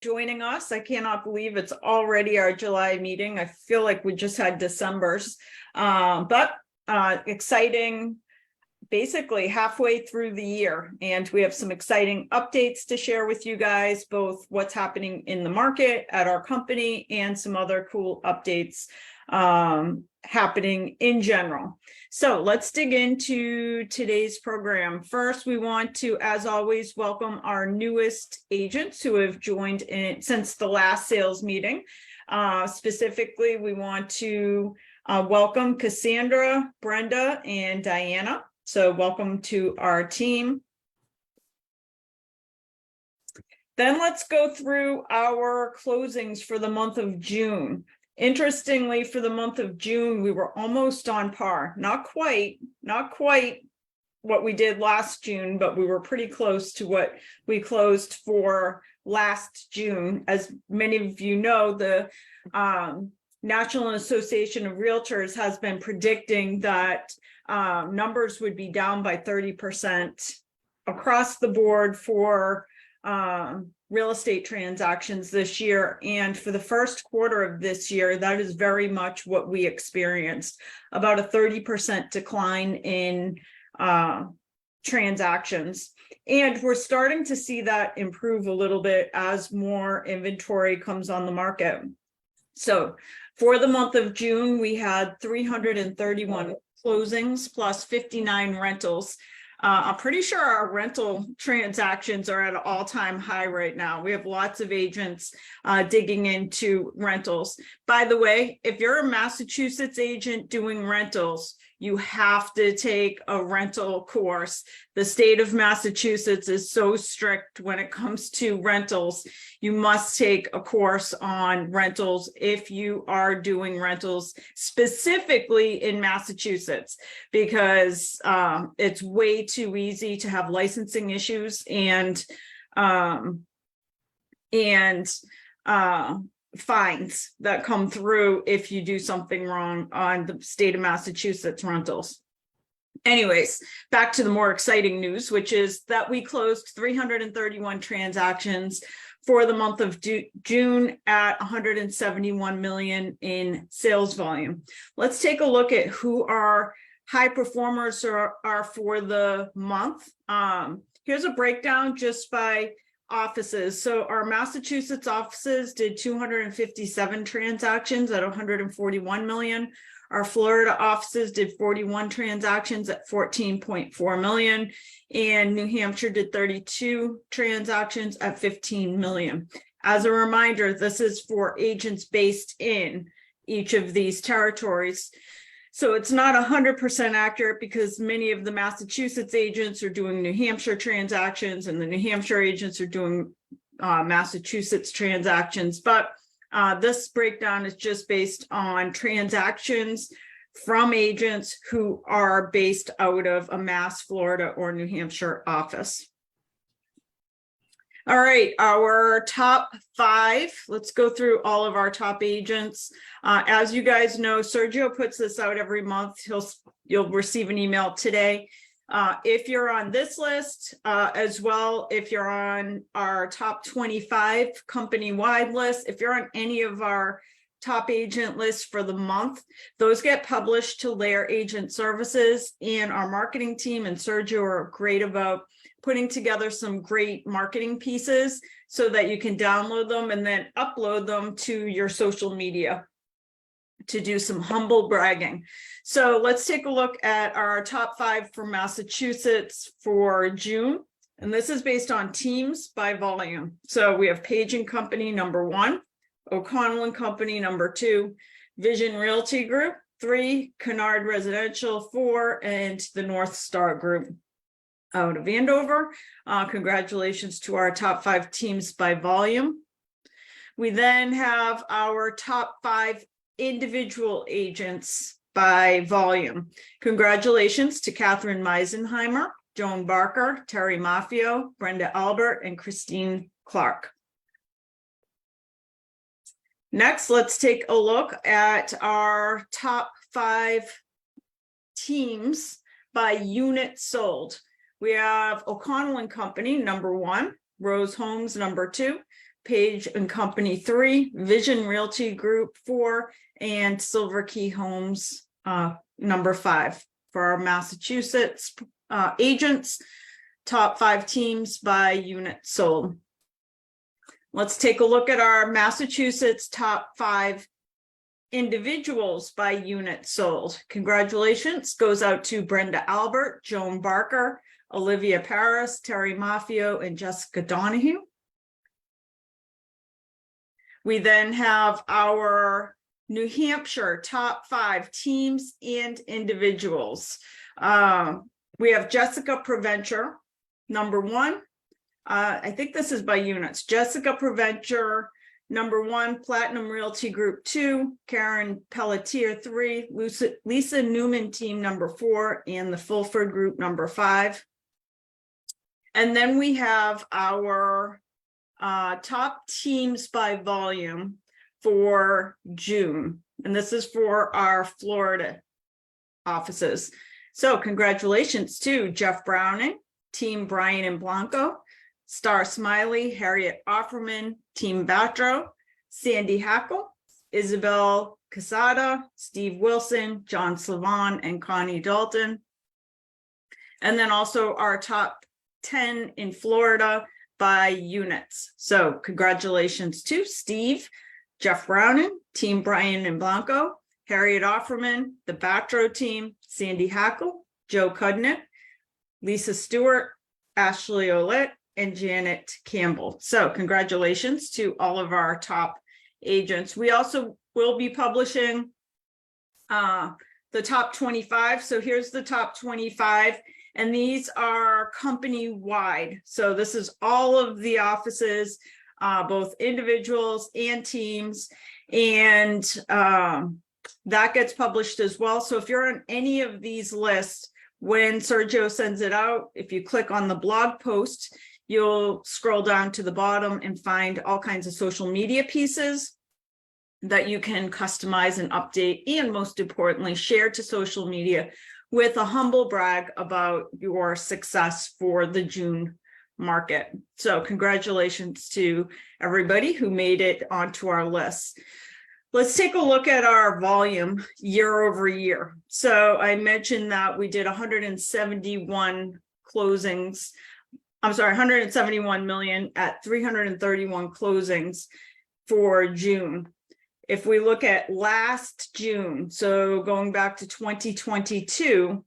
joining us. I cannot believe it's already our July meeting. I feel like we just had December's, but exciting, basically halfway through the year. And we have some exciting updates to share with you guys, both what's happening in the market at our company and some other cool updates happening in general. So let's dig into today's program. First, we want to, as always, welcome our newest agents who have joined in since the last sales meeting. Specifically, we want to welcome Cassandra, Brenda, and Diana. So welcome to our team. Then let's go through our closings for the month of June. Interestingly, for the month of June, we were almost on par. Not quite what we did last June, but we were pretty close to what we closed for last June. As many of you know, the National Association of Realtors has been predicting that numbers would be down by 30% across the board for real estate transactions this year. And for the first quarter of this year, that is very much what we experienced, about a 30% decline in transactions. And we're starting to see that improve a little bit as more inventory comes on the market. So for the month of June, we had 331 closings plus 59 rentals. I'm pretty sure our rental transactions are at an all-time high right now. We have lots of agents digging into rentals. By the way, if you're a Massachusetts agent doing rentals, you have to take a rental course. The state of Massachusetts is so strict when it comes to rentals. You must take a course on rentals if you are doing rentals, specifically in Massachusetts, because it's way too easy to have licensing issues and fines that come through if you do something wrong on the state of Massachusetts rentals. Anyways, back to the more exciting news, which is that we closed 331 transactions for the month of June at 171 million in sales volume. Let's take a look at who our high performers are for the month. Here's a breakdown just by offices. So our Massachusetts offices did 257 transactions at 141 million. Our Florida offices did 41 transactions at 14.4 million. And New Hampshire did 32 transactions at 15 million. As a reminder, this is for agents based in each of these territories. So it's not 100% accurate because many of the Massachusetts agents are doing New Hampshire transactions and the New Hampshire agents are doing Massachusetts transactions. But this breakdown is just based on transactions from agents who are based out of a Mass, Florida, or New Hampshire office. All right, our top 5. Let's go through all of our top agents. As you guys know, Sergio puts this out every month. You'll receive an email today. If you're on this list, as well, if you're on our top 25 company-wide list, if you're on any of our top agent lists for the month, those get published to LAER Agent Services, and our marketing team and Sergio are great about putting together some great marketing pieces so that you can download them and then upload them to your social media to do some humble bragging. So let's take a look at our top 5 for Massachusetts for June. And this is based on teams by volume. So we have Page & Company number 1, O'Connell & Company number 2, Vision Realty Group 3, Kennard Residential 4, and the North Star Group out of Andover. Congratulations to our top 5 teams by volume. We then have our top 5 individual agents by volume. Congratulations to Catherine Meisenheimer, Joan Barker, Terry Maffio, Brenda Albert, and Christine Clark. Next, let's take a look at our top 5 teams by unit sold. We have O'Connell & Company, number 1, Rose Homes, number 2, Page and Company 3, Vision Realty Group 4, and Silver Key Homes number 5 for our Massachusetts agents. Top 5 teams by unit sold. Let's take a look at our Massachusetts top 5 individuals by unit sold. Congratulations goes out to Brenda Albert, Joan Barker, Olivia Paris, Terry Maffio, and Jessica Donahue. We then have our New Hampshire top 5 teams and individuals. We have Jessica Preventure, number 1. I think this is by units. Jessica Preventure, number 1, Platinum Realty Group 2, Karen Pelletier 3, Lisa Newman team number 4, and the Fulford Group number 5. And then we have our top teams by volume for June. And this is for our Florida offices. So congratulations to Jeff Browning, Team Brian and Blanco, Star Smiley, Harriet Offerman, Team Batro, Sandy Hackle, Isabel Casada, Steve Wilson, John Slavon, and Connie Dalton. And then also our top 10 in Florida by units. So congratulations to Steve, Jeff Browning, Team Brian and Blanco, Harriet Offerman, the Batro team, Sandy Hackle, Joe Cudnick, Lisa Stewart, Ashley Olette, and Janet Campbell. So congratulations to all of our top agents. We also will be publishing the top 25. So here's the top 25, and these are company-wide. So this is all of the offices, both individuals and teams, and that gets published as well. So if you're on any of these lists, when Sergio sends it out, if you click on the blog post, you'll scroll down to the bottom and find all kinds of social media pieces that you can customize and update, and most importantly, share to social media with a humble brag about your success for the June market. So congratulations to everybody who made it onto our list. Let's take a look at our volume year over year. So I mentioned that we did 171 closings. I'm sorry, 171 million at 331 closings for June. If we look at last June, so going back to 2022,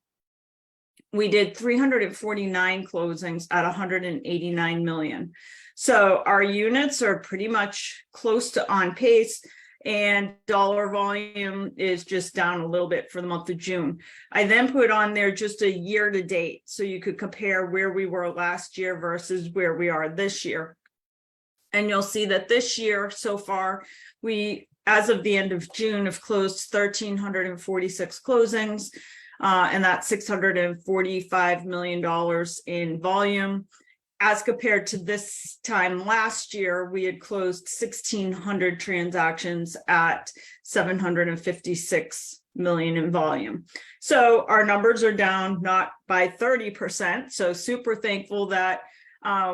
we did 349 closings at 189 million. So our units are pretty much close to on pace, and dollar volume is just down a little bit for the month of June. I then put on there just a year to date, so you could compare where we were last year versus where we are this year. And you'll see that this year so far, we, as of the end of June, have closed 1,346 closings, and that's $645 million in volume. As compared to this time last year, we had closed 1,600 transactions at 756 million in volume. So our numbers are down not by 30%. So super thankful that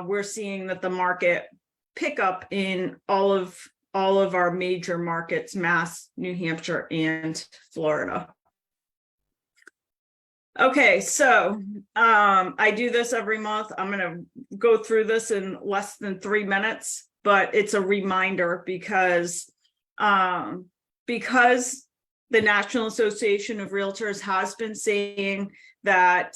we're seeing that the market pick up in all of our major markets, Mass, New Hampshire, and Florida. Okay, so I do this every month. I'm going to go through this in less than 3 minutes, but it's a reminder because the National Association of Realtors has been saying that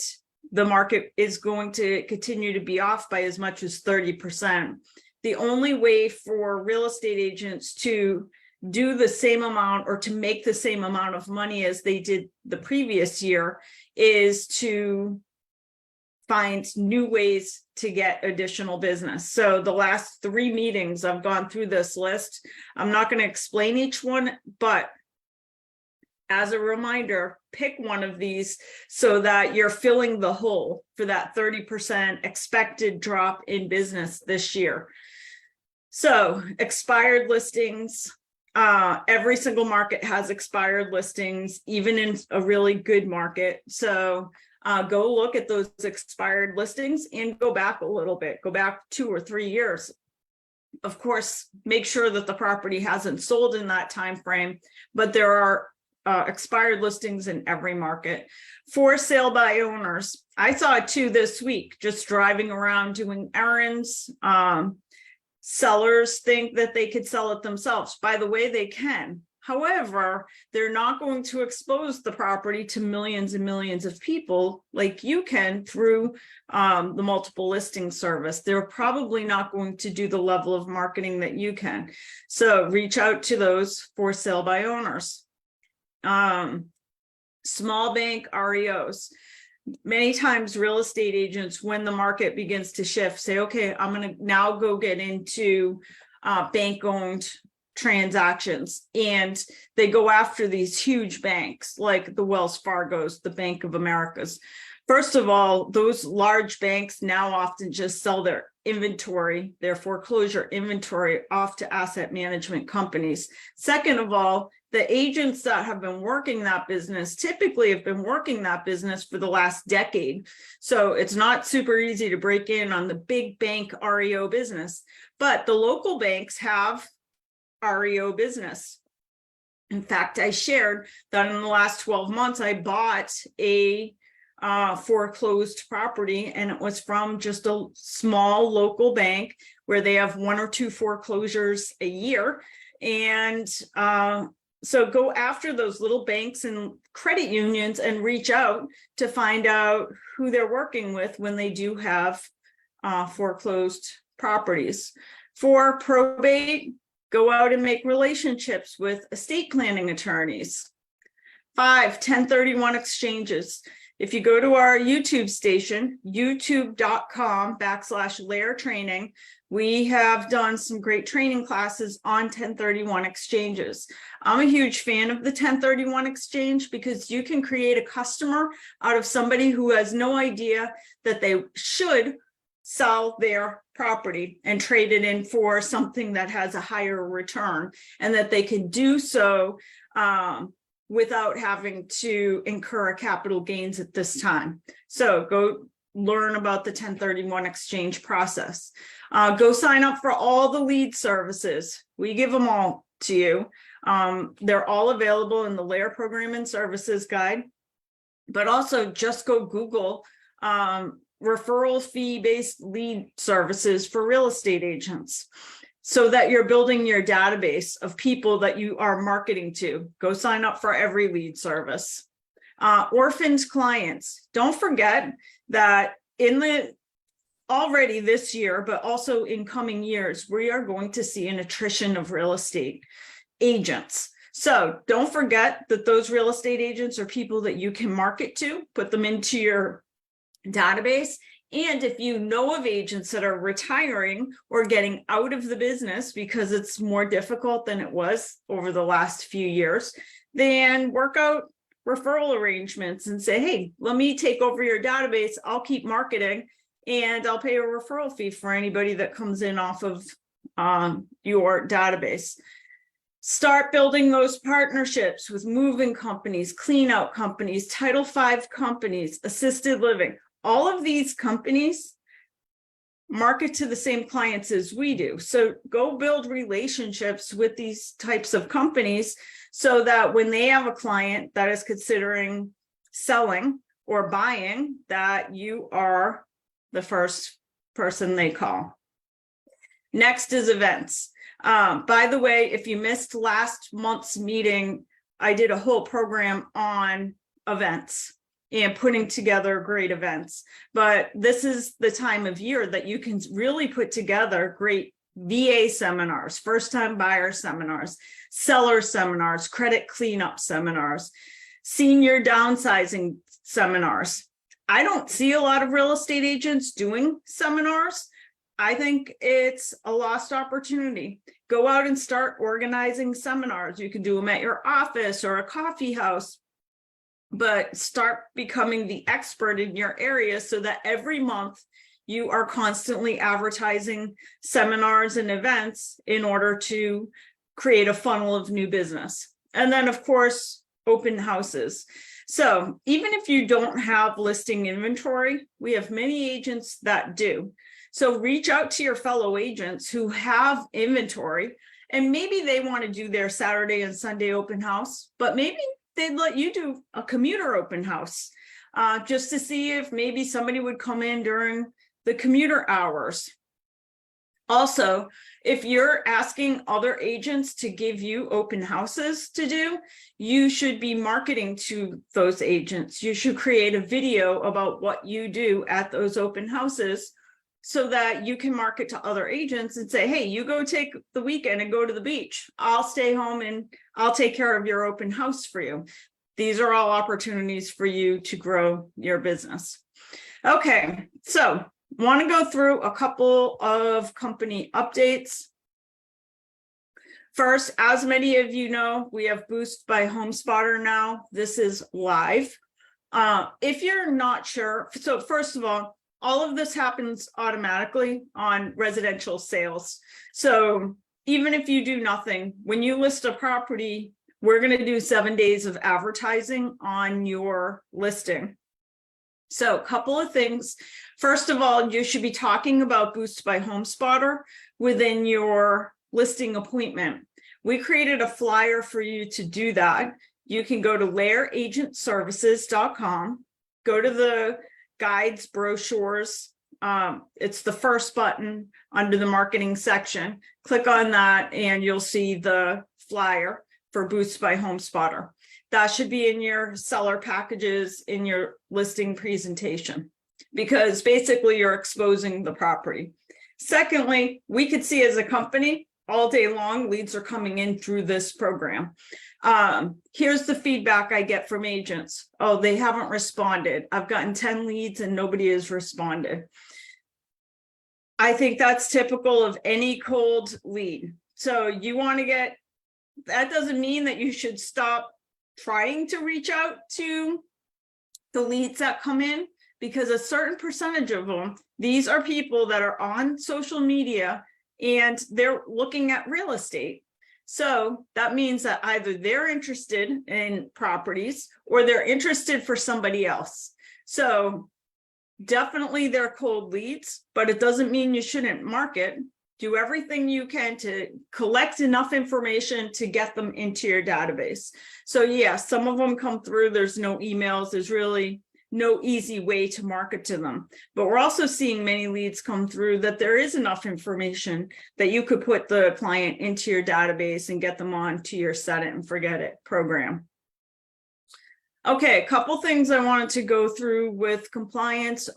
the market is going to continue to be off by as much as 30%. The only way for real estate agents to do the same amount or to make the same amount of money as they did the previous year is to find new ways to get additional business. So the last 3 meetings, I've gone through this list. I'm not going to explain each one, but as a reminder, pick one of these so that you're filling the hole for that 30% expected drop in business this year. So expired listings. Every single market has expired listings, even in a really good market. So go look at those expired listings and go back a little bit, go back 2 or 3 years. Of course, make sure that the property hasn't sold in that time frame, but there are expired listings in every market. For sale by owners, I saw two this week, just driving around doing errands. Sellers think that they could sell it themselves. By the way, they can. However, they're not going to expose the property to millions and millions of people like you can through the multiple listing service. They're probably not going to do the level of marketing that you can. So reach out to those for sale by owners. Small bank REOs. Many times real estate agents, when the market begins to shift, say, okay, I'm going to now go get into bank-owned transactions, and they go after these huge banks like the Wells Fargos, the Bank of Americas. First of all, those large banks now often just sell their inventory, their foreclosure inventory, off to asset management companies. Second of all, the agents that have been working that business typically have been working that business for the last decade. So it's not super easy to break in on the big bank REO business, but the local banks have REO business. In fact, I shared that in the last 12 months, I bought a foreclosed property, and it was from just a small local bank where they have 1 or 2 foreclosures a year. And so go after those little banks and credit unions and reach out to find out who they're working with when they do have foreclosed properties. For probate, go out and make relationships with estate planning attorneys. 5, 1031 exchanges. If you go to our YouTube station, youtube.com/LAER training, we have done some great training classes on 1031 exchanges. I'm a huge fan of the 1031 exchange because you can create a customer out of somebody who has no idea that they should sell their property and trade it in for something that has a higher return, and that they can do so without having to incur capital gains at this time. So go learn about the 1031 exchange process. Go sign up for all the lead services. We give them all to you. They're all available in the LAER Program and Services Guide, but also just go Google referral fee-based lead services for real estate agents, so that you're building your database of people that you are marketing to. Go sign up for every lead service. Orphaned clients. Don't forget that already this year, but also in coming years, we are going to see an attrition of real estate agents. So don't forget that those real estate agents are people that you can market to, put them into your database. And if you know of agents that are retiring or getting out of the business because it's more difficult than it was over the last few years, then work out referral arrangements and say, hey, let me take over your database. I'll keep marketing and I'll pay a referral fee for anybody that comes in off of your database. Start building those partnerships with moving companies, clean out companies, Title V companies, assisted living. All of these companies market to the same clients as we do. So go build relationships with these types of companies so that when they have a client that is considering selling or buying, that you are the first person they call. Next is events. By the way, if you missed last month's meeting, I did a whole program on events and putting together great events. But this is the time of year that you can really put together great VA seminars, first-time buyer seminars, seller seminars, credit cleanup seminars, senior downsizing seminars. I don't see a lot of real estate agents doing seminars. I think it's a lost opportunity. Go out and start organizing seminars. You can do them at your office or a coffee house, but start becoming the expert in your area so that every month you are constantly advertising seminars and events in order to create a funnel of new business. And then, of course, open houses. So even if you don't have listing inventory, we have many agents that do. So reach out to your fellow agents who have inventory, and maybe they want to do their Saturday and Sunday open house, but maybe they'd let you do a commuter open house, just to see if maybe somebody would come in during the commuter hours. Also, if you're asking other agents to give you open houses to do, you should be marketing to those agents. You should create a video about what you do at those open houses so that you can market to other agents and say, hey, you go take the weekend and go to the beach. I'll stay home and I'll take care of your open house for you. These are all opportunities for you to grow your business. Okay, so want to go through a couple of company updates. First, as many of you know, we have Boost by HomeSpotter now. This is live. If you're not sure, so first of all of this happens automatically on residential sales. So even if you do nothing, when you list a property, we're going to do 7 days of advertising on your listing. So a couple of things. First of all, you should be talking about Boost by HomeSpotter within your listing appointment. We created a flyer for you to do that. You can go to LAERagentservices.com, go to the guides, brochures. It's the first button under the marketing section. Click on that and you'll see the flyer for Boost by HomeSpotter. That should be in your seller packages in your listing presentation, because basically you're exposing the property. Secondly, we could see as a company all day long, leads are coming in through this program. Here's the feedback I get from agents. Oh, they haven't responded. I've gotten 10 leads and nobody has responded. I think that's typical of any cold lead. So you want to get, that doesn't mean that you should stop trying to reach out to the leads that come in, because a certain percentage of them, these are people that are on social media and they're looking at real estate. So that means that either they're interested in properties or they're interested for somebody else. So definitely they're cold leads, but it doesn't mean you shouldn't market. Do everything you can to collect enough information to get them into your database. So yeah, some of them come through, there's no emails, there's really no easy way to market to them. But we're also seeing many leads come through that there is enough information that you could put the client into your database and get them on to your set it and forget it program. Okay, a couple things I wanted to go through with compliance,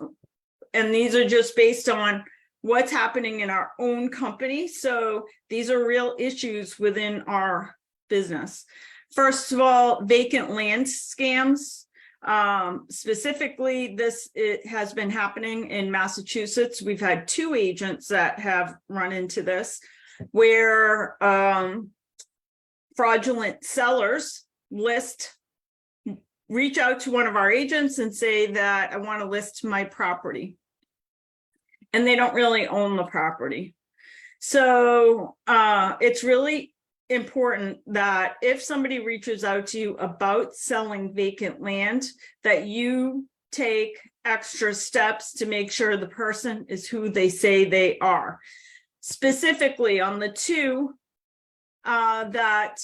and these are just based on what's happening in our own company. So these are real issues within our business. First of all, vacant land scams. Specifically, it has been happening in Massachusetts. We've had 2 agents that have run into this, where fraudulent sellers reach out to one of our agents and say that I want to list my property, and they don't really own the property. So it's really important that if somebody reaches out to you about selling vacant land, that you take extra steps to make sure the person is who they say they are. Specifically on the 2 that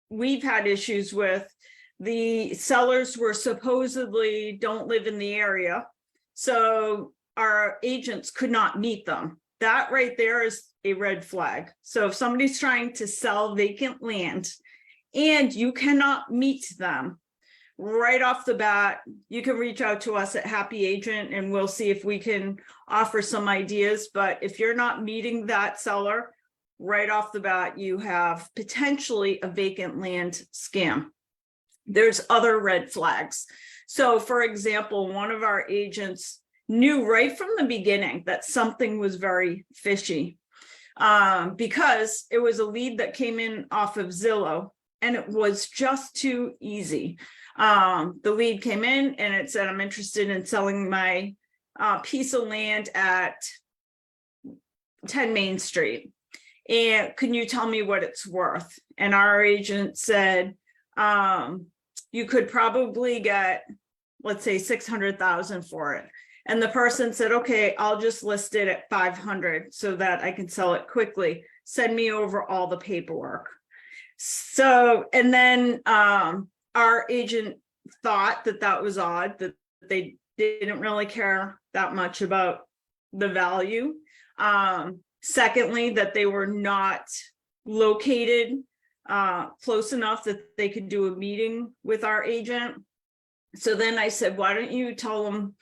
we've had issues with, the sellers were supposedly don't live in the area, so our agents could not meet them. That right there is a red flag. So if somebody's trying to sell vacant land and you cannot meet them, right off the bat, you can reach out to us at Happy Agent and we'll see if we can offer some ideas. But if you're not meeting that seller, right off the bat, you have potentially a vacant land scam. There's other red flags. So for example, one of our agents knew right from the beginning that something was very fishy, because it was a lead that came in off of Zillow and it was just too easy. The lead came in and it said, I'm interested in selling my piece of land at 10 Main Street. And can you tell me what it's worth? And our agent said, you could probably get, let's say 600,000 for it. And the person said, okay, I'll just list it at 500 so that I can sell it quickly. Send me over all the paperwork. So, and then our agent thought that that was odd, that they didn't really care that much about the value. Secondly, that they were not located close enough that they could do a meeting with our agent. So then I said, why don't you tell them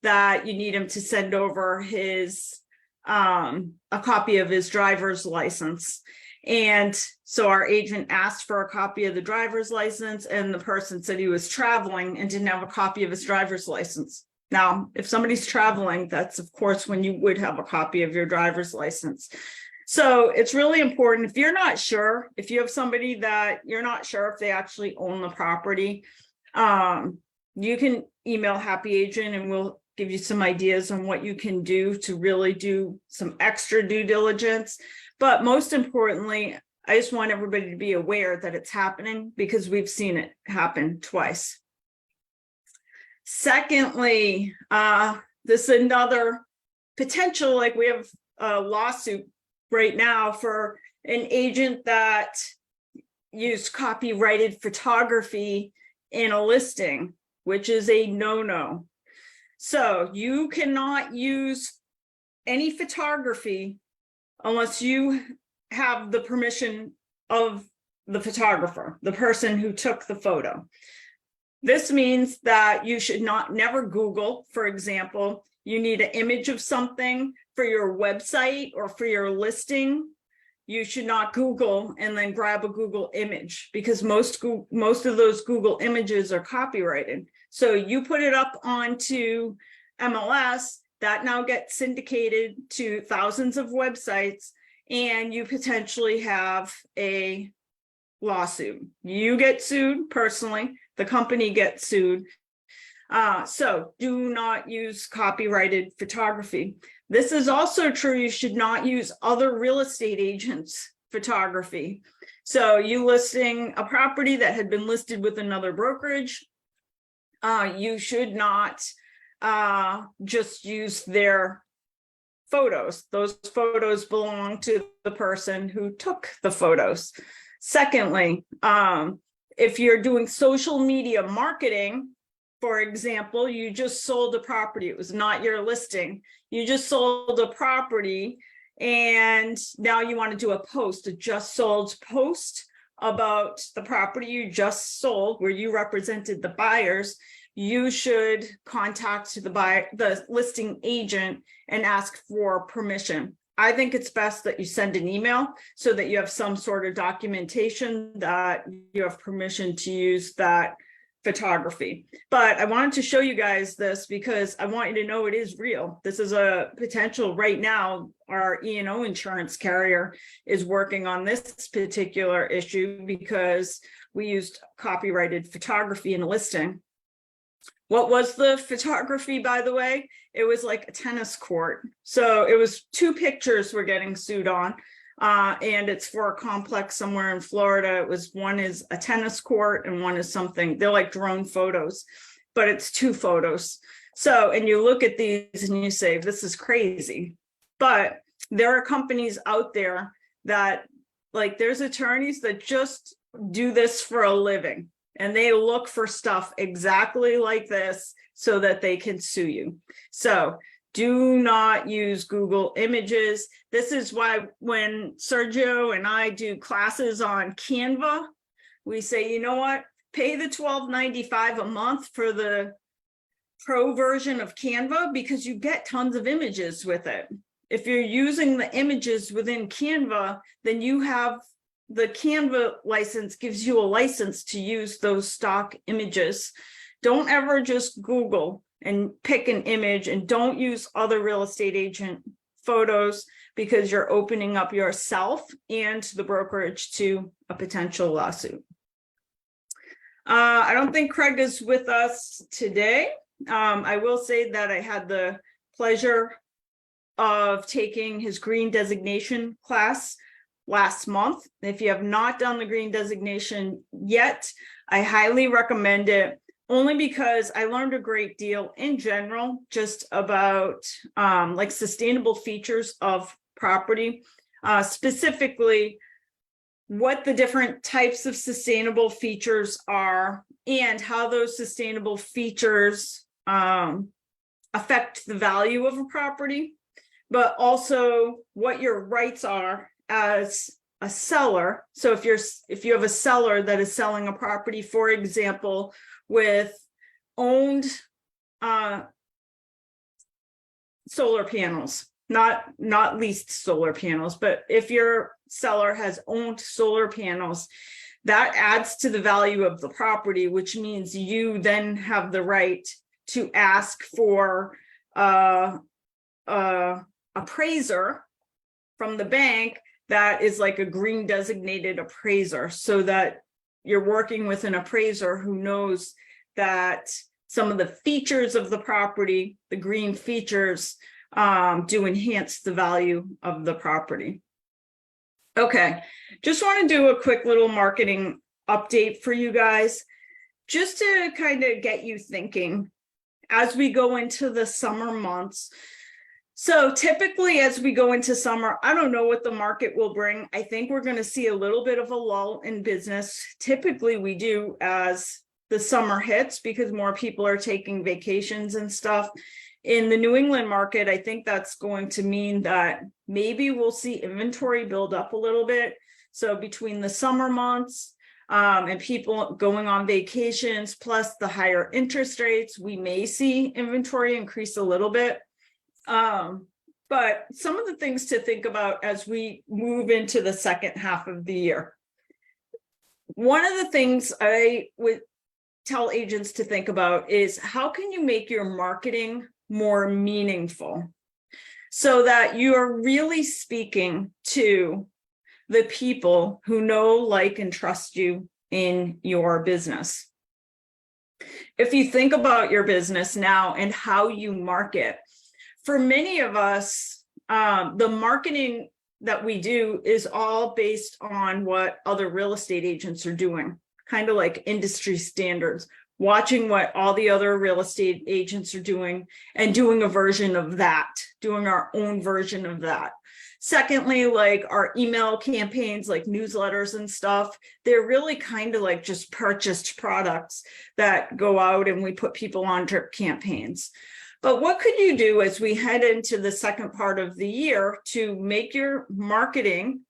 that you need him to send over his a copy of his driver's license. And so our agent asked for a copy of the driver's license, and the person said he was traveling and didn't have a copy of his driver's license. Now, if somebody's traveling, that's of course when you would have a copy of your driver's license. So it's really important, if you're not sure, if you have somebody that you're not sure if they actually own the property, you can email Happy Agent and we'll give you some ideas on what you can do to really do some extra due diligence. But most importantly, I just want everybody to be aware that it's happening, because we've seen it happen twice. Secondly, this is another potential, like we have a lawsuit right now for an agent that used copyrighted photography in a listing, which is a no-no. So you cannot use any photography unless you have the permission of the photographer, the person who took the photo. This means that you should never Google, for example, you need an image of something for your website or for your listing. You should not Google and then grab a Google image, because most of those Google images are copyrighted. So you put it up onto MLS, that now gets syndicated to thousands of websites, and you potentially have a lawsuit. You get sued personally, the company gets sued. So do not use copyrighted photography. This is also true, you should not use other real estate agents' photography. So you listing a property that had been listed with another brokerage, you should not just use their photos. Those photos belong to the person who took the photos. Secondly, if you're doing social media marketing, for example, you just sold a property, it was not your listing, you just sold a property, and now you want to do a post, a just sold post about the property you just sold, where you represented the buyers. You should contact the listing agent and ask for permission. I think it's best that you send an email so that you have some sort of documentation that you have permission to use that photography. But I wanted to show you guys this because I want you to know it is real. This is a potential right now. Our E&O insurance carrier is working on this particular issue because we used copyrighted photography in a listing. What was the photography, by the way? It was like a tennis court. So it was 2 pictures we're getting sued on. And it's for a complex somewhere in Florida. It was, one is a tennis court and one is something, they're like drone photos, but it's 2 photos. So, and you look at these and you say, this is crazy. But there are companies out there that, like, there's attorneys that just do this for a living. And they look for stuff exactly like this so that they can sue you. So do not use Google Images. This is why when Sergio and I do classes on Canva, we say, you know what, pay the $12.95 a month for the pro version of Canva, because you get tons of images with it. If you're using the images within Canva, then you have the Canva license gives you a license to use those stock images. Don't ever just Google and pick an image, and don't use other real estate agent photos, because you're opening up yourself and the brokerage to a potential lawsuit. I don't think Craig is with us today. I will say that I had the pleasure of taking his green designation class last month. If you have not done the green designation yet, I highly recommend it, only because I learned a great deal in general, just about like sustainable features of property, specifically what the different types of sustainable features are and how those sustainable features affect the value of a property, but also what your rights are as a seller. So if you have a seller that is selling a property, for example, with owned solar panels, not leased solar panels, but if your seller has owned solar panels, that adds to the value of the property, which means you then have the right to ask for appraiser from the bank that is like a green designated appraiser, so that you're working with an appraiser who knows that some of the features of the property, the green features, do enhance the value of the property. Okay, just want to do a quick little marketing update for you guys, just to kind of get you thinking as we go into the summer months. So typically as we go into summer, I don't know what the market will bring. I think we're going to see a little bit of a lull in business. Typically we do as the summer hits, because more people are taking vacations and stuff. In the New England market, I think that's going to mean that maybe we'll see inventory build up a little bit. So between the summer months and people going on vacations, plus the higher interest rates, we may see inventory increase a little bit. But some of the things to think about as we move into the second half of the year. One of the things I would tell agents to think about is, how can you make your marketing more meaningful so that you are really speaking to the people who know, like, and trust you in your business. If you think about your business now and how you market, for many of us, the marketing that we do is all based on what other real estate agents are doing, kind of like industry standards, watching what all the other real estate agents are doing and doing a version of that, doing our own version of that. Secondly, like our email campaigns, like newsletters and stuff, they're really kind of like just purchased products that go out and we put people on drip campaigns. But what could you do as we head into the second part of the year to make your marketing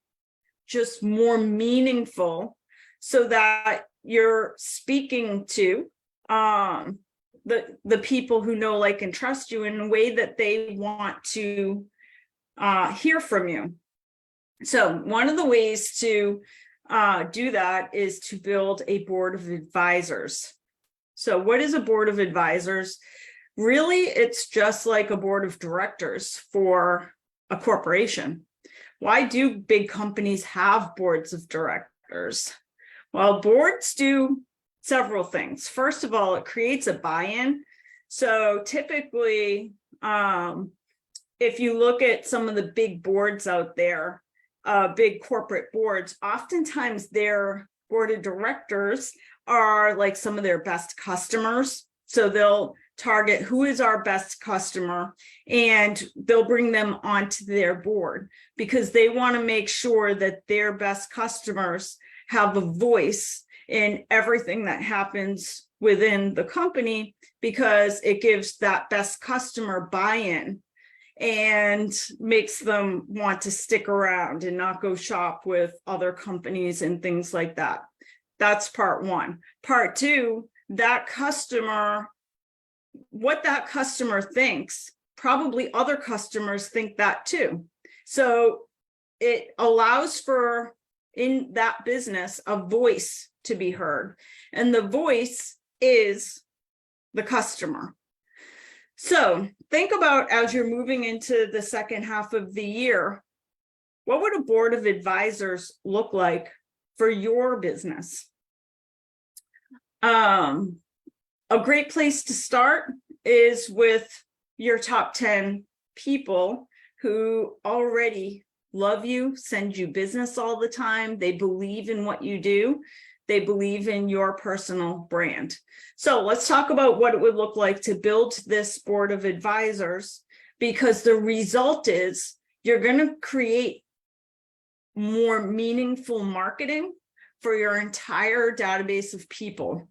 just more meaningful, so that you're speaking to the people who know, like, and trust you in a way that they want to hear from you? So one of the ways to do that is to build a board of advisors. So what is a board of advisors? Really, it's just like a board of directors for a corporation. Why do big companies have boards of directors? Well, boards do several things. First of all, it creates a buy-in. So typically, if you look at some of the big boards out there, big corporate boards, oftentimes their board of directors are like some of their best customers. So they'll target who is our best customer and they'll bring them onto their board, because they want to make sure that their best customers have a voice in everything that happens within the company, because it gives that best customer buy-in and makes them want to stick around and not go shop with other companies and things like that. That's part one. Part two, that customer, what that customer thinks, probably other customers think that too. So it allows for, in that business, a voice to be heard, and the voice is the customer. So think about, as you're moving into the second half of the year, what would a board of advisors look like for your business? A great place to start is with your top 10 people who already love you, send you business all the time. They believe in what you do. they believe in your personal brand. So let's talk about what it would look like to build this board of advisors, because the result is you're going to create more meaningful marketing for your entire database of people.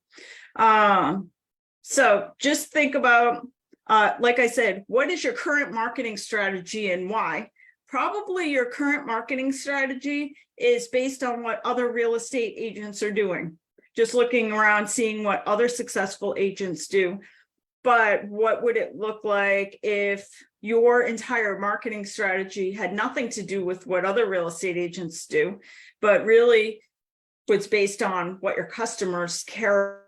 So just think about, like I said, what is your current marketing strategy and why? Probably your current marketing strategy is based on what other real estate agents are doing. Just looking around, seeing what other successful agents do. But what would it look like if your entire marketing strategy had nothing to do with what other real estate agents do, but really was based on what your customers care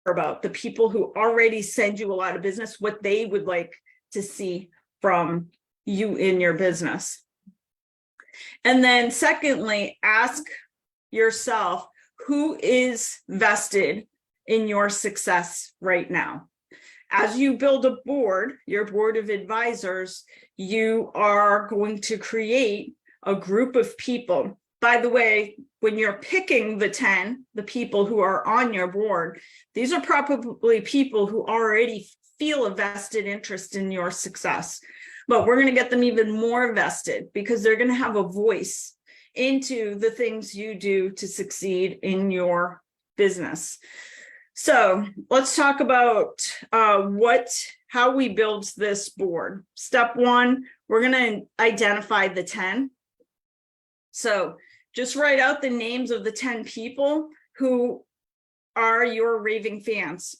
about, the people who already send you a lot of business, what they would like to see from you in your business. And then secondly, ask yourself, who is vested in your success right now? As you build a board, your board of advisors, you are going to create a group of people. By the way, when you're picking the 10, the people who are on your board, these are probably people who already feel a vested interest in your success. But we're going to get them even more vested because they're going to have a voice into the things you do to succeed in your business. So let's talk about how we build this board. Step one, we're going to identify the 10. So just write out the names of the 10 people who are your raving fans.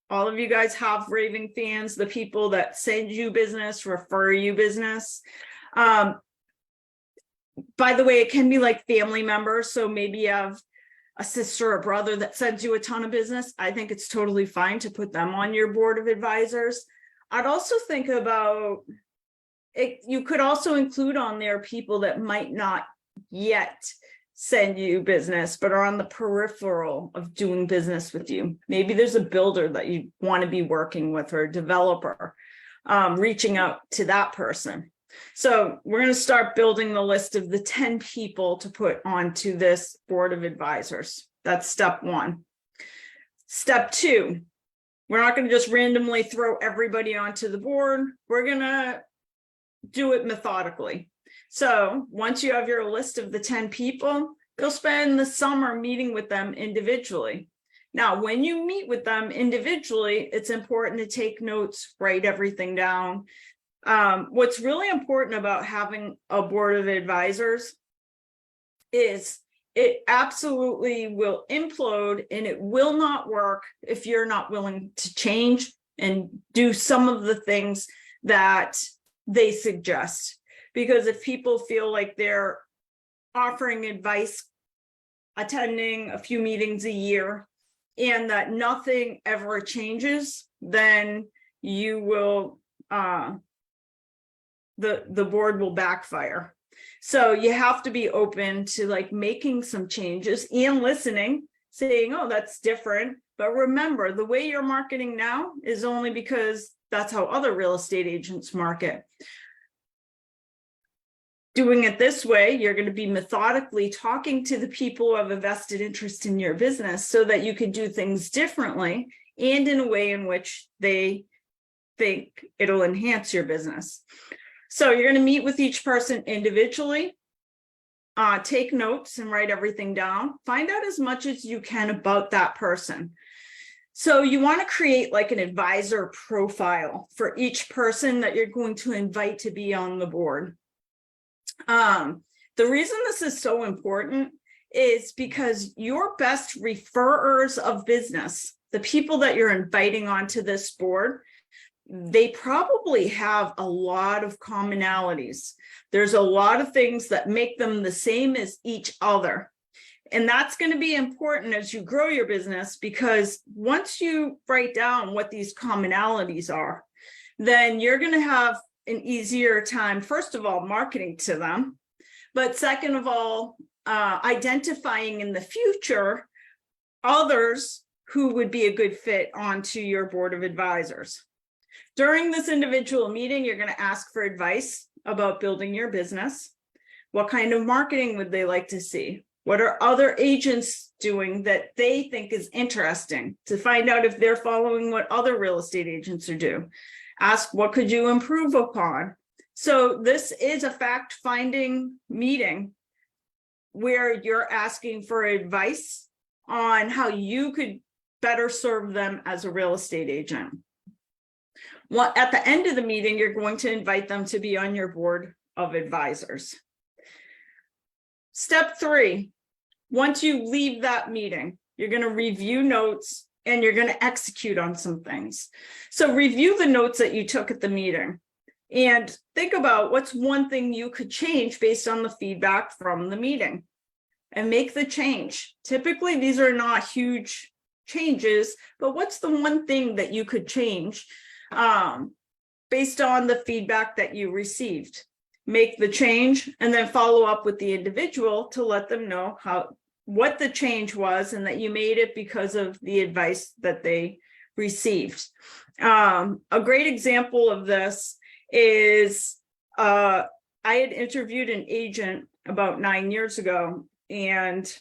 All of you guys have raving fans, the people that send you business, refer you business. By the way, it can be like family members. So maybe you have a sister or brother that sends you a ton of business. I think it's totally fine to put them on your board of advisors. I'd also think about it. You could also include on there people that might not yet send you business, but are on the peripheral of doing business with you. Maybe there's a builder that you want to be working with, or a developer, reaching out to that person. So we're going to start building the list of the 10 people to put onto this board of advisors. That's step one. Step two, we're not going to just randomly throw everybody onto the board. We're going to do it methodically. So once you have your list of the 10 people, you'll spend the summer meeting with them individually. Now, when you meet with them individually, it's important to take notes, write everything down. What's really important about having a board of advisors is it absolutely will implode, and it will not work if you're not willing to change and do some of the things that they suggest. Because if people feel like they're offering advice, attending a few meetings a year, and that nothing ever changes, then you will the board will backfire. So you have to be open to like making some changes and listening, saying, oh, that's different. But remember, the way you're marketing now is only because that's how other real estate agents market. Doing it this way, you're going to be methodically talking to the people who have a vested interest in your business so that you can do things differently and in a way in which they think it'll enhance your business. So you're going to meet with each person individually, take notes and write everything down. Find out as much as you can about that person. So you want to create like an advisor profile for each person that you're going to invite to be on the board. The reason this is so important is because your best referrers of business, the people that you're inviting onto this board, they probably have a lot of commonalities. There's a lot of things that make them the same as each other. And that's going to be important as you grow your business, because once you write down what these commonalities are, then you're going to have an easier time, first of all, marketing to them, but second of all, identifying in the future others who would be a good fit onto your board of advisors. During this individual meeting, you're going to ask for advice about building your business. What kind of marketing would they like to see? What are other agents doing that they think is interesting, to find out if they're following what other real estate agents are doing. Ask, what could you improve upon? So this is a fact-finding meeting where you're asking for advice on how you could better serve them as a real estate agent. Well, at the end of the meeting, you're going to invite them to be on your board of advisors. Step 3, once you leave that meeting, you're going to review notes and you're going to execute on some things. So review the notes that you took at the meeting and think about what's one thing you could change based on the feedback from the meeting, and make the change. Typically, these are not huge changes, but what's the one thing that you could change based on the feedback that you received? Make the change and then follow up with the individual to let them know what the change was and that you made it because of the advice that they received. A great example of this is I had interviewed an agent about 9 years ago, and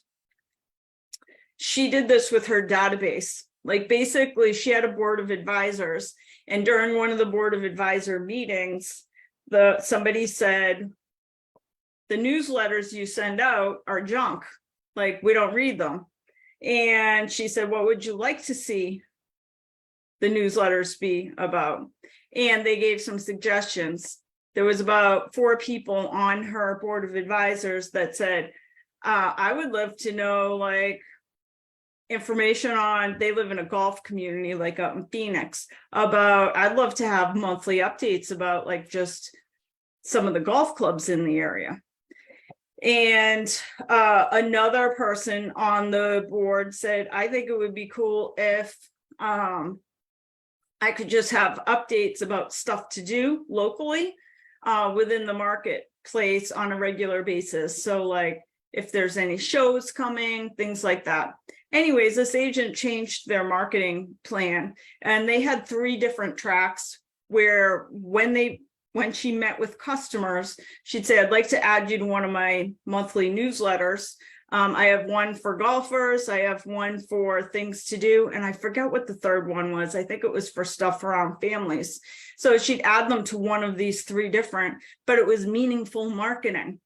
she did this with her database. Like, basically, she had a board of advisors, and during one of the board of advisor meetings, somebody said, the newsletters you send out are junk. Like, we don't read them. And she said, what would you like to see the newsletters be about? And they gave some suggestions. There was about 4 people on her board of advisors that said, I would love to know, like, information on, they live in a golf community like up in Phoenix, about, I'd love to have monthly updates about like just some of the golf clubs in the area. And another person on the board said, I think it would be cool if I could just have updates about stuff to do locally within the marketplace on a regular basis. So like if there's any shows coming, things like that. Anyways, this agent changed their marketing plan, and they had 3 different tracks where when she met with customers, she'd say, I'd like to add you to one of my monthly newsletters. I have one for golfers. I have one for things to do. And I forget what the third one was. I think it was for stuff around families. So she'd add them to one of these 3 different, but it was meaningful marketing.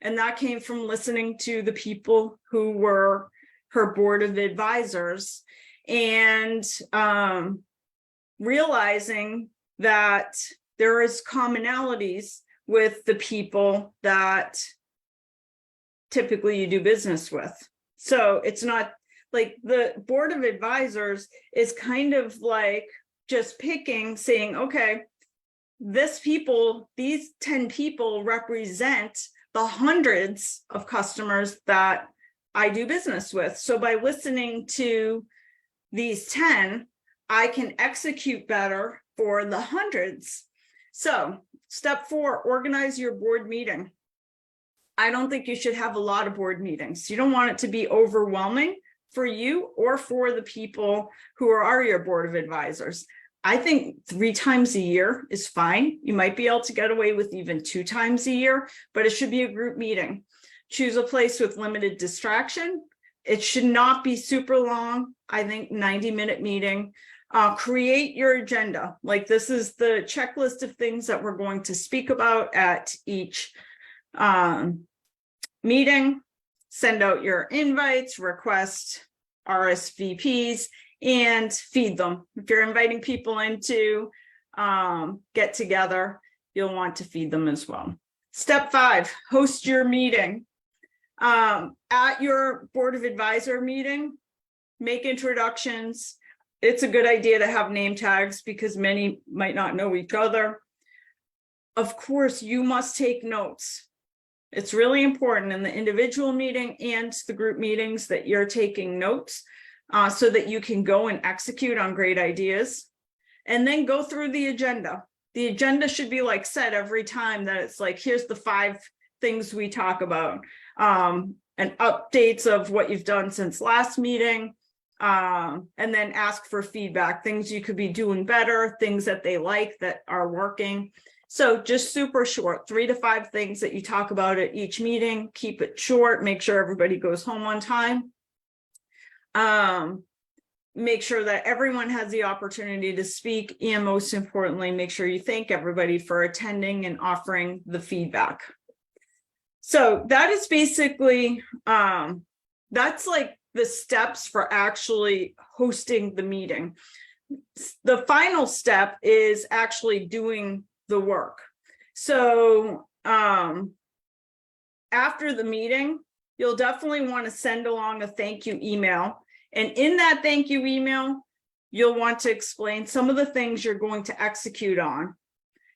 And that came from listening to the people who were her board of advisors and realizing that there is commonalities with the people that typically you do business with. So it's not like the board of advisors is kind of like just picking, saying, okay, these 10 people represent the hundreds of customers that I do business with. So by listening to these 10, I can execute better for the hundreds. So step 4, organize your board meeting. I don't think you should have a lot of board meetings. You don't want it to be overwhelming for you or for the people who are your board of advisors. I think 3 times a year is fine. You might be able to get away with even 2 times a year, but it should be a group meeting. Choose a place with limited distraction. It should not be super long. I think 90-minute meeting. Create your agenda. Like, this is the checklist of things that we're going to speak about at each meeting. Send out your invites, request RSVPs, and feed them. If you're inviting people into get together, you'll want to feed them as well. Step 5, host your meeting. At your board of advisor meeting, make introductions. It's a good idea to have name tags because many might not know each other. Of course, you must take notes. It's really important in the individual meeting and the group meetings that you're taking notes so that you can go and execute on great ideas. And then go through the agenda. The agenda should be like set every time that it's like, here's the 5 things we talk about, and updates of what you've done since last meeting, and then ask for feedback, things you could be doing better, things that they like that are working. So just super short, 3 to 5 things that you talk about at each meeting. Keep it short, make sure everybody goes home on time. Make sure that everyone has the opportunity to speak, and most importantly, make sure you thank everybody for attending and offering the feedback. So that is basically, that's like the steps for actually hosting the meeting. The final step is actually doing the work. So after the meeting, you'll definitely want to send along a thank you email. And in that thank you email, you'll want to explain some of the things you're going to execute on.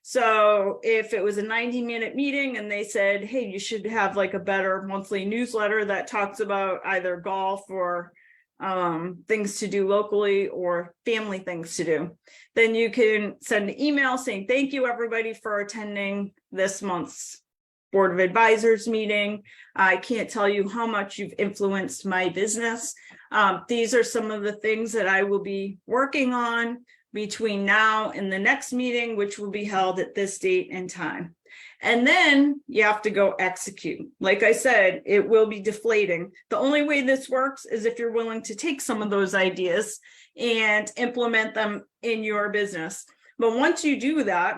So if it was a 90-minute meeting and they said, hey, you should have like a better monthly newsletter that talks about either golf or things to do locally or family things to do, then you can send an email saying, thank you everybody for attending this month's Board of Advisors meeting. I can't tell you how much you've influenced my business. These are some of the things that I will be working on between now and the next meeting, which will be held at this date and time. And then you have to go execute. Like I said, it will be deflating. The only way this works is if you're willing to take some of those ideas and implement them in your business. But once you do that,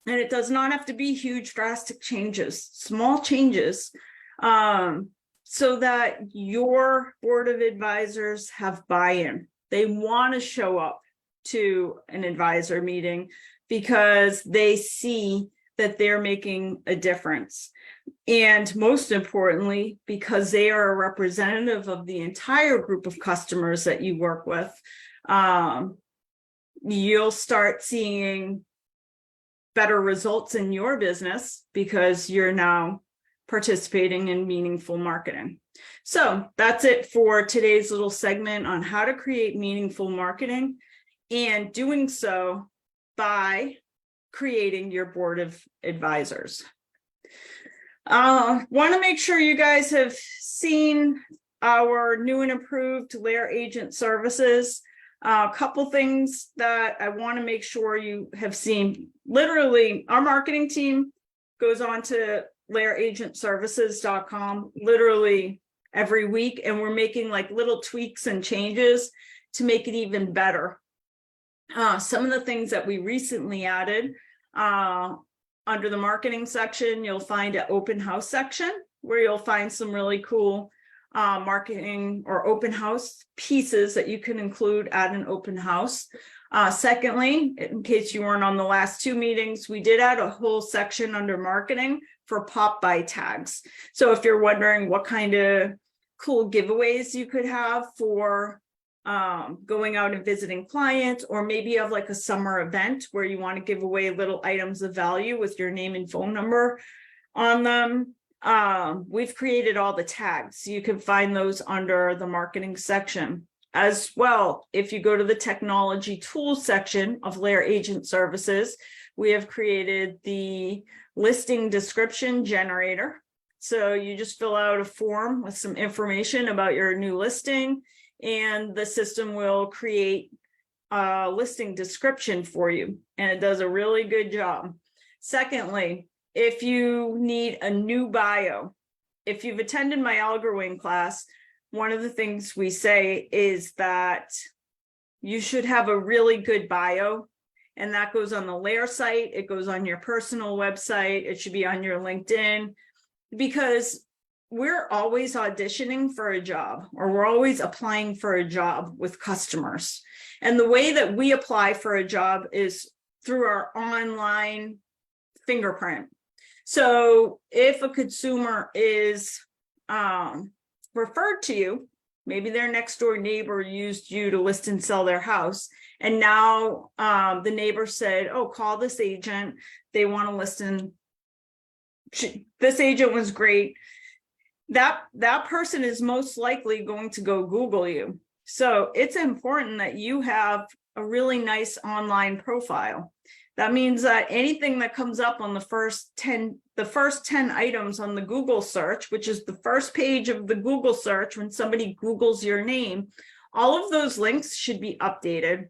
and it does not have to be huge, drastic changes, small changes, so that your board of advisors have buy-in. They want to show up to an advisor meeting because they see that they're making a difference. And most importantly, because they are a representative of the entire group of customers that you work with, you'll start seeing better results in your business because you're now participating in meaningful marketing. So that's it for today's little segment on how to create meaningful marketing, and doing so by creating your board of advisors. Want to make sure you guys have seen our new and improved LAER agent services. A couple things that I want to make sure you have seen. Literally, our marketing team goes on to LAERagentservices.com literally every week, and we're making like little tweaks and changes to make it even better. Some of the things that we recently added, under the marketing section, you'll find an open house section where you'll find some really cool marketing or open house pieces that you can include at an open house. Secondly, in case you weren't on the last two meetings, we did add a whole section under marketing for pop-by tags. So if you're wondering what kind of cool giveaways you could have for going out and visiting clients, or maybe you have like a summer event where you want to give away little items of value with your name and phone number on them, we've created all the tags. You can find those under the marketing section. As well, if you go to the technology tools section of LAER Agent Services, we have created the listing description generator. So you just fill out a form with some information about your new listing, and the system will create a listing description for you, and it does a really good job. Secondly, if you need a new bio, if you've attended my Algorwing class, one of the things we say is that you should have a really good bio, and that goes on the LAER site, it goes on your personal website, it should be on your LinkedIn, because we're always auditioning for a job, or we're always applying for a job with customers. And the way that we apply for a job is through our online fingerprint. So if a consumer is referred to you, maybe their next door neighbor used you to list and sell their house, and now the neighbor said, oh, call this agent, they want to list, and this agent was great. That person is most likely going to go Google you. So it's important that you have a really nice online profile. That means that anything that comes up on the first 10 items on the Google search, which is the first page of the Google search when somebody Googles your name, all of those links should be updated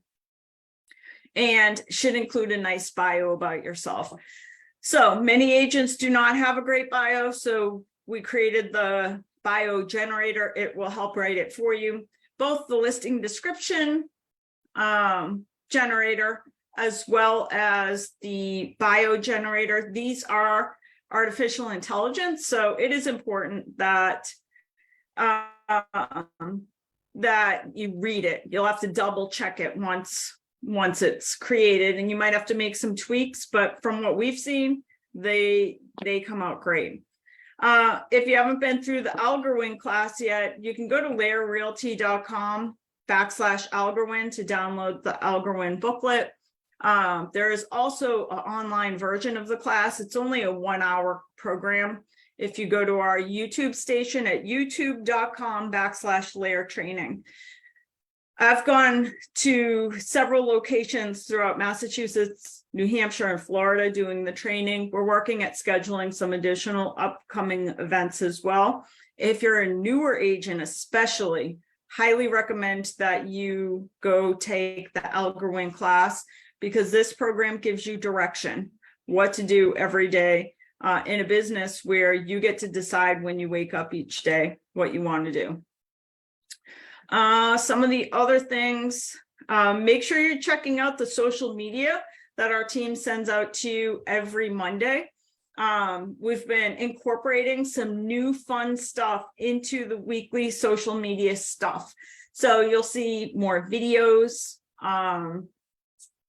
and should include a nice bio about yourself. So many agents do not have a great bio, so we created the bio generator. It will help write it for you. Both the listing description generator as well as the bio generator. These are artificial intelligence, so it is important that that you read it. You'll have to double check it once it's created, and you might have to make some tweaks, but from what we've seen, they come out great. If you haven't been through the Algorwin class yet, you can go to laerrealty.com/Algorwin to download the Algorwin booklet. There is also an online version of the class. It's only a 1-hour program. If you go to our YouTube station at youtube.com/LAER training. I've gone to several locations throughout Massachusetts, New Hampshire, and Florida doing the training. We're working at scheduling some additional upcoming events as well. If you're a newer agent, especially, highly recommend that you go take the Algorwin class, because this program gives you direction, what to do every day in a business where you get to decide when you wake up each day what you want to do. Some of the other things, make sure you're checking out the social media that our team sends out to you every Monday. We've been incorporating some new fun stuff into the weekly social media stuff. So you'll see more videos.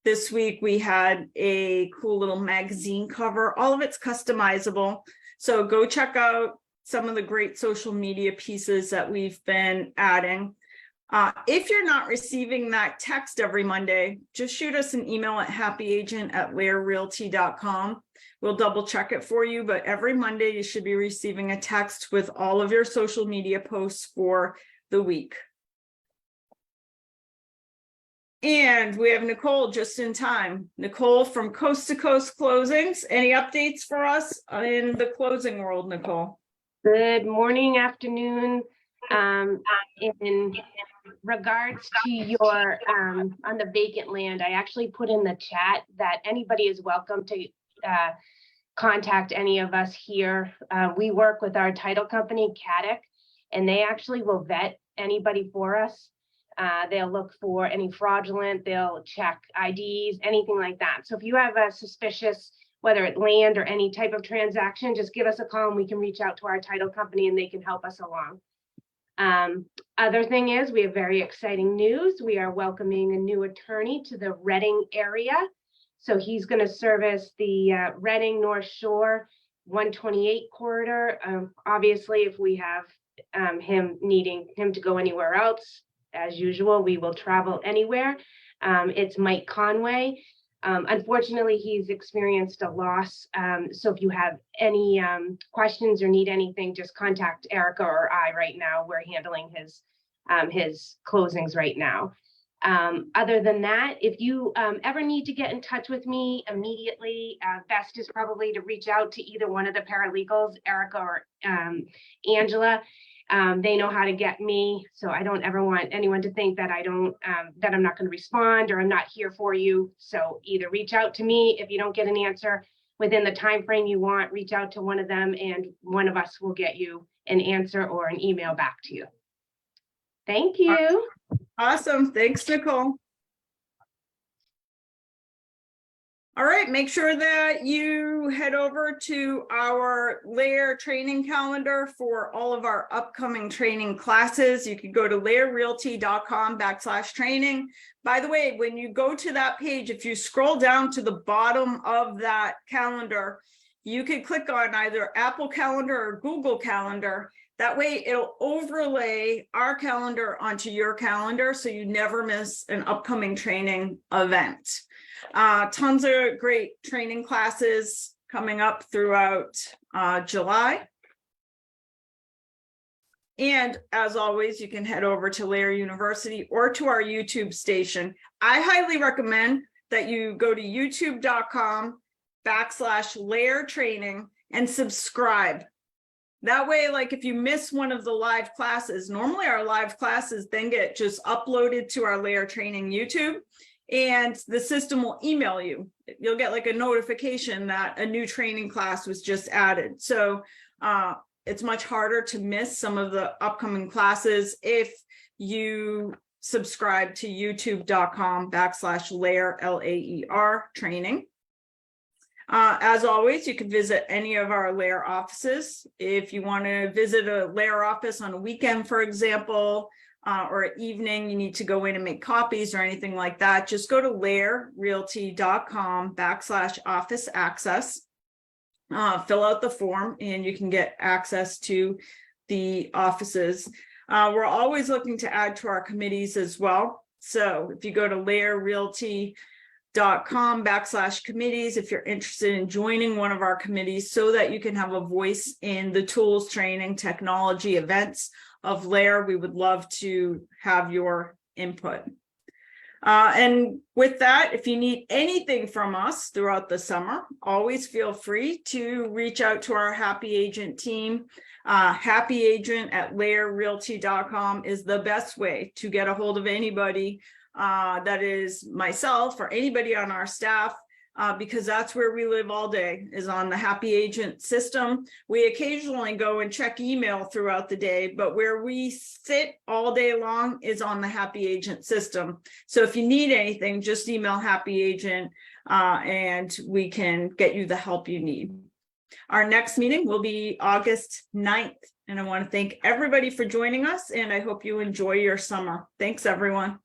This week we had a cool little magazine cover. All of it's customizable. So go check out some of the great social media pieces that we've been adding. If you're not receiving that text every Monday, just shoot us an email at happyagent@laerrealty.com. We'll double check it for you, but every Monday you should be receiving a text with all of your social media posts for the week. And we have Nicole just in time. Nicole from Coast to Coast Closings. Any updates for us in the closing world, Nicole? Good morning, afternoon. In regards to your on the vacant land, I actually put in the chat that anybody is welcome to contact any of us here. We work with our title company, Caddick, and they actually will vet anybody for us. They'll look for any fraudulent, they'll check IDs, anything like that. So if you have a suspicious, whether it's land or any type of transaction, just give us a call and we can reach out to our title company and they can help us along. Other thing is, we have very exciting news. We are welcoming a new attorney to the Reading area. So he's going to service the Reading North Shore 128 corridor. Obviously, if we have needing him to go anywhere else, as usual, we will travel anywhere. It's Mike Conway. Unfortunately, he's experienced a loss. So if you have any questions or need anything, just contact Erica or I right now. We're handling his closings right now. Other than that, if you ever need to get in touch with me immediately, best is probably to reach out to either one of the paralegals, Erica or Angela. They know how to get me, so I don't ever want anyone to think that that I'm not going to respond or I'm not here for you. So either reach out to me if you don't get an answer within the time frame you want, reach out to one of them and one of us will get you an answer or an email back to you. Thank you. Awesome. Thanks, Nicole. All right, make sure that you head over to our LAER training calendar for all of our upcoming training classes. You can go to laerrealty.com/training. By the way, when you go to that page, if you scroll down to the bottom of that calendar, you can click on either Apple Calendar or Google Calendar. That way it'll overlay our calendar onto your calendar so you never miss an upcoming training event. Tons of great training classes coming up throughout July. And as always, you can head over to LAER University or to our YouTube station. I highly recommend that you go to youtube.com/LAER training and subscribe. That way, like if you miss one of the live classes, normally our live classes then get just uploaded to our LAER training YouTube. And the system will email you. You'll get like a notification that a new training class was just added. So it's much harder to miss some of the upcoming classes if you subscribe to youtube.com/LAER, LAER training. As always, you can visit any of our LAER offices. If you want to visit a LAER office on a weekend, for example, or an evening, you need to go in and make copies or anything like that, just go to laerrealty.com/office access, fill out the form, and you can get access to the offices. We're always looking to add to our committees as well. So if you go to laerrealty.com/committees, if you're interested in joining one of our committees so that you can have a voice in the tools, training, technology, events of LAER, we would love to have your input. And with that, if you need anything from us throughout the summer, always feel free to reach out to our Happy Agent team. Happy Agent at laerrealty.com is the best way to get a hold of anybody, that is myself or anybody on our staff, because that's where we live all day, is on the Happy Agent system. We occasionally go and check email throughout the day, but where we sit all day long is on the Happy Agent system. So if you need anything, just email Happy Agent, and we can get you the help you need. Our next meeting will be August 9th, and I want to thank everybody for joining us, and I hope you enjoy your summer. Thanks, everyone.